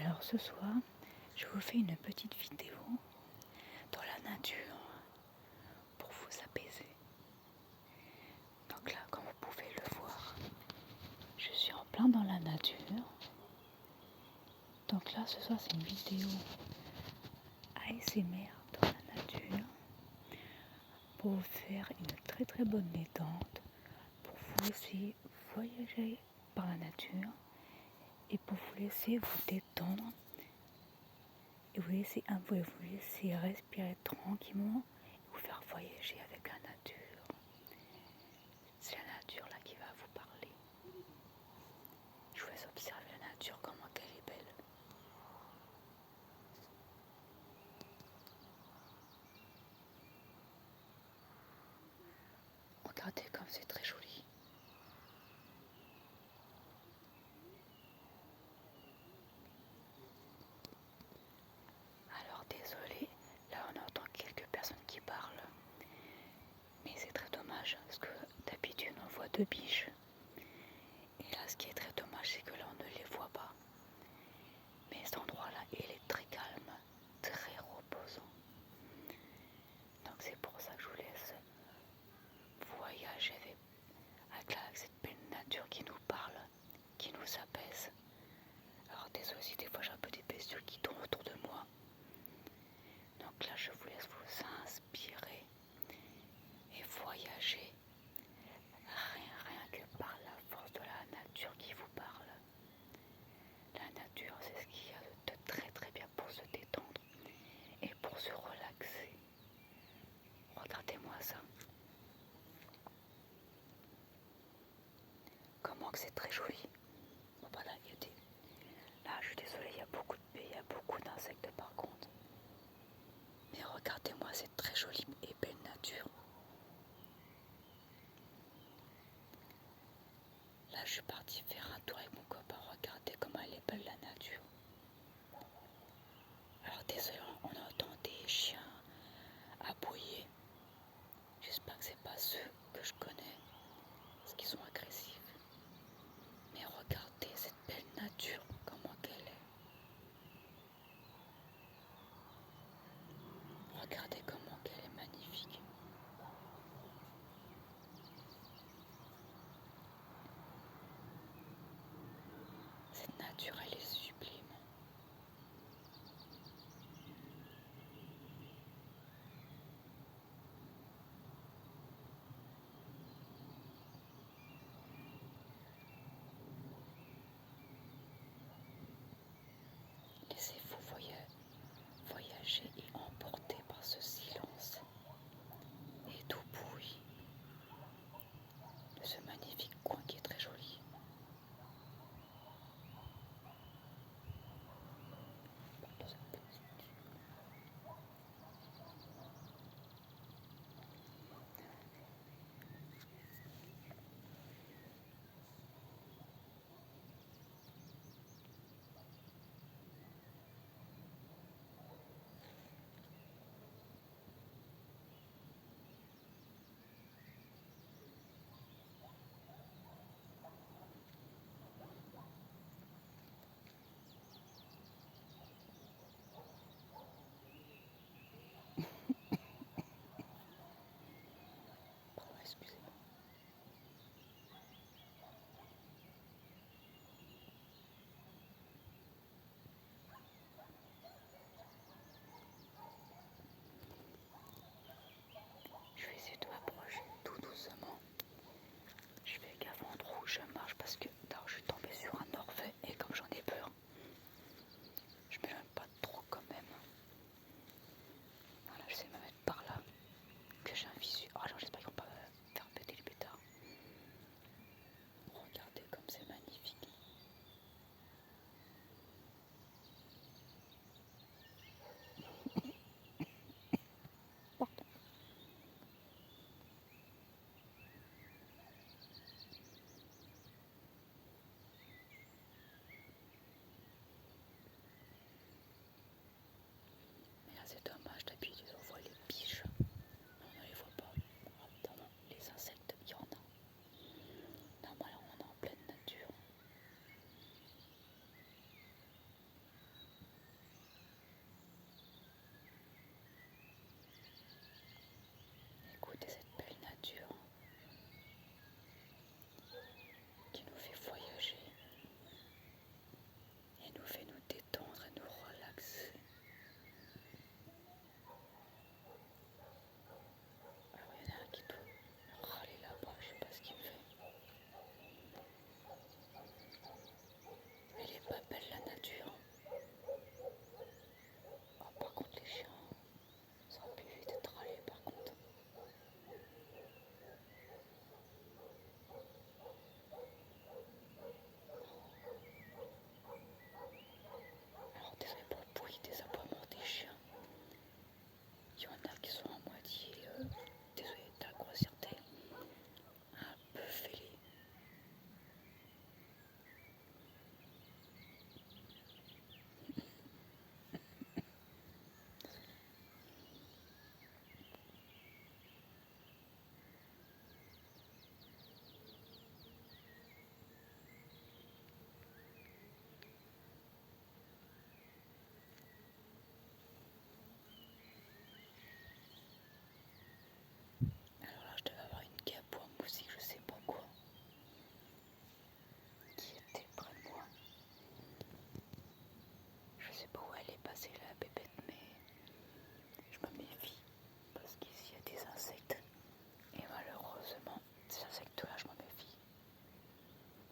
Alors ce soir, je vous fais une petite vidéo dans la nature pour vous apaiser. Donc là, comme vous pouvez le voir, je suis en plein dans la nature. Donc là, ce soir, c'est une vidéo ASMR dans la nature pour vous faire une très très bonne détente, pour vous laisser voyager par la nature et pour vous laisser vous détendre et vous laisser respirer tranquillement et vous faire voyager avec la nature. C'est la nature là qui va vous parler. Je vous laisse observer la nature, comment elle est belle. Regardez comme c'est très joli. Alors désolé, là on entend quelques personnes qui parlent. Mais c'est très dommage parce que d'habitude on voit deux biches. Et là ce qui est très dommage c'est que là on ne les voit pas. Mais cet endroit là il est très calme, très reposant. Donc c'est pour ça que je vous laisse voyager avec cette belle nature qui nous parle, qui nous apaise. Alors désolé si des fois j'ai un peu des bestioles qui tournent autour de moi. Donc là je vous laisse vous inspirer et voyager rien que par la force de la nature qui vous parle. La nature c'est ce qu'il y a de très très bien pour se détendre et pour se relaxer. Regardez-moi ça. Comment que c'est très joli. Bon bah là, là je suis désolée, il y a beaucoup d'insectes par contre. Mais regardez-moi cette très jolie et belle nature. Là je suis partie faire un tour avec mon copain, regardez comment elle est belle la nature. Alors désolé, on entend des chiens aboyer. J'espère que c'est pas ceux que je connais, parce qu'ils sont agressifs. Mais regardez cette belle nature, comment qu'elle est. Regardez comment qu'elle est magnifique.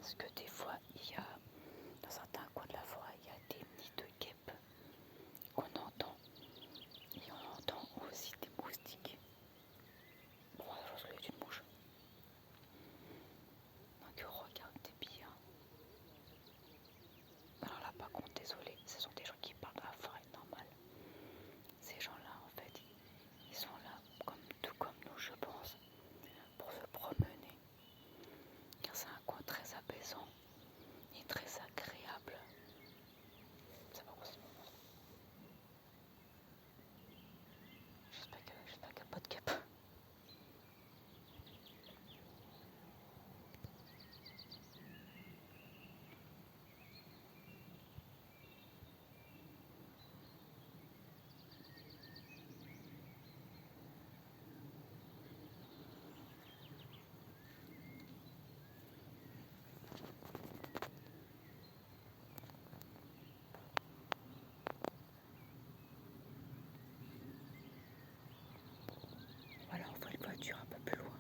Parce que des fois, il y a, dans certains coins de la forêt, il y a des nids de guêpes qu'on entend. Et on entend aussi des moustiques. Bon, je pense qu'il y a une mouche. Donc regardez bien. Alors là, par contre, désolé, ce sont des gens qui parlent de la forêt normale. Ces gens-là, en fait, ils sont là, tout comme nous, je pense, pour se promener. Car c'est un coin très apaisant et très agréable. Ça va quoi. J'espère qu'il n'y a pas de guêpes. Voilà, on voit une voiture un peu plus loin.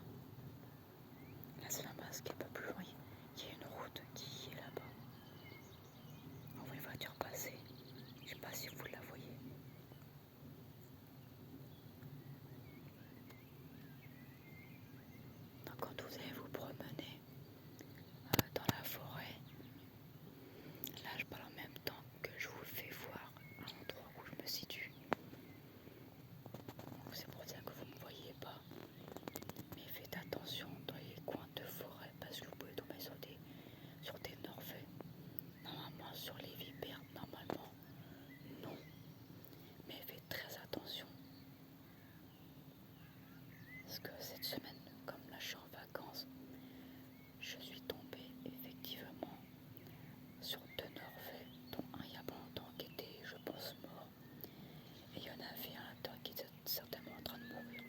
Là, c'est la masque un peu plus loin. Il y a une route qui est là-bas. On voit une voiture passer. Je ne sais pas si vous la voyez. Donc, quand vous allez vous promener dans la forêt, là, je parle en même temps que je vous fais voir l'endroit où je me situe. C'est pour ça que vous ne me voyez pas. Mais faites attention dans les coins de forêt parce que vous pouvez tomber sur des norvets. Normalement sur les vipères, normalement non. Mais faites très attention. Parce que cette semaine, comme là je suis en vacances, je suis tombée effectivement sur 2 norvets, dont un il y a pas longtemps qui était, je pense, mort. Et il y en avait un qui était certainement en train de mourir.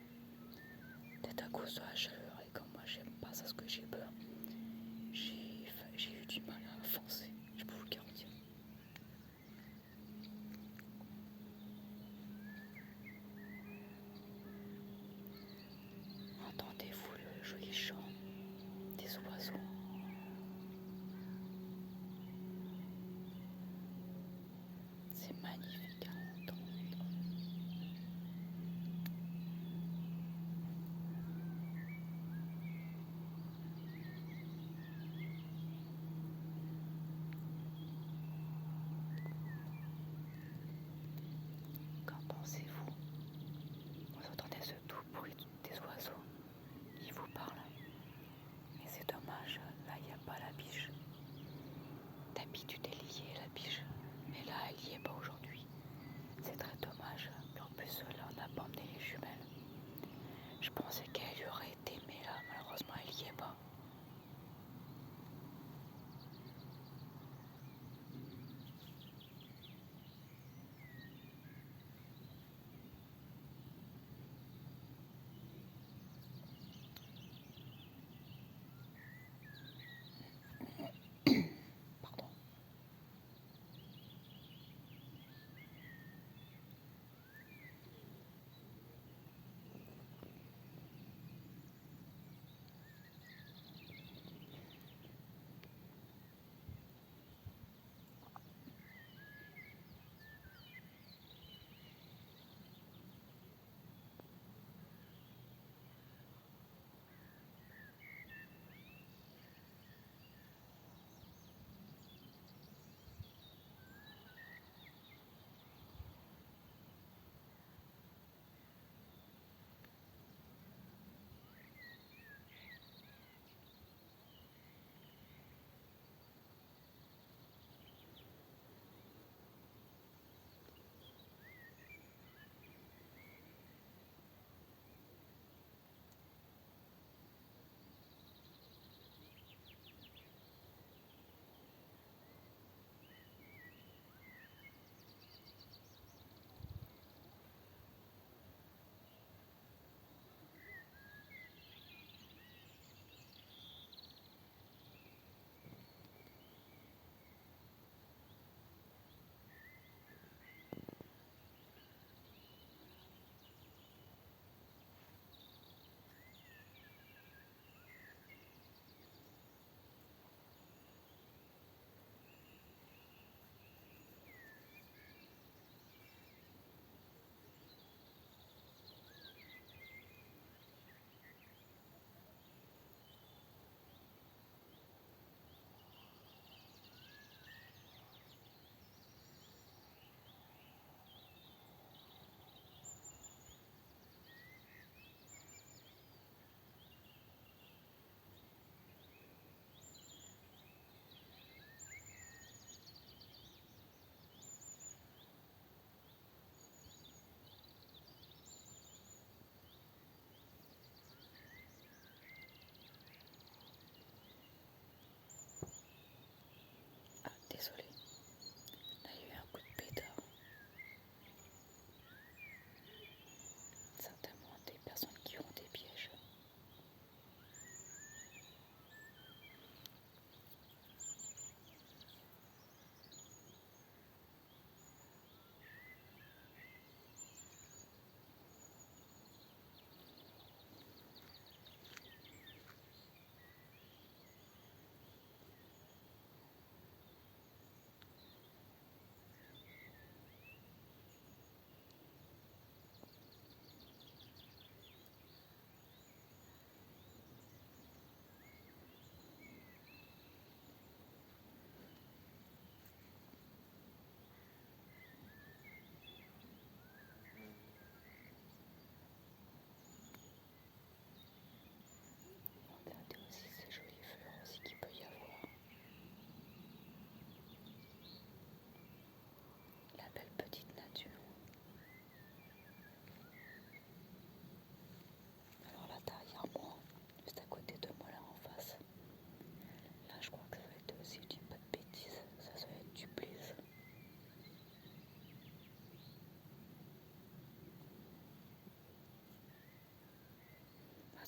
Peut-être à cause de la chaleur, et comme moi j'aime pas ça, ce que j'ai peur, j'ai eu du mal à avancer, je peux vous le garantir. Entendez-vous le joli chant des oiseaux? C'est magnifique à entendre. Qu'en pensez-vous? Vous entendez ce doux bruit des oiseaux qui vous parlent? Mais c'est dommage, là il n'y a pas la biche. D'habitude elle y est la biche, mais là elle y est pas aujourd'hui.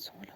sont là.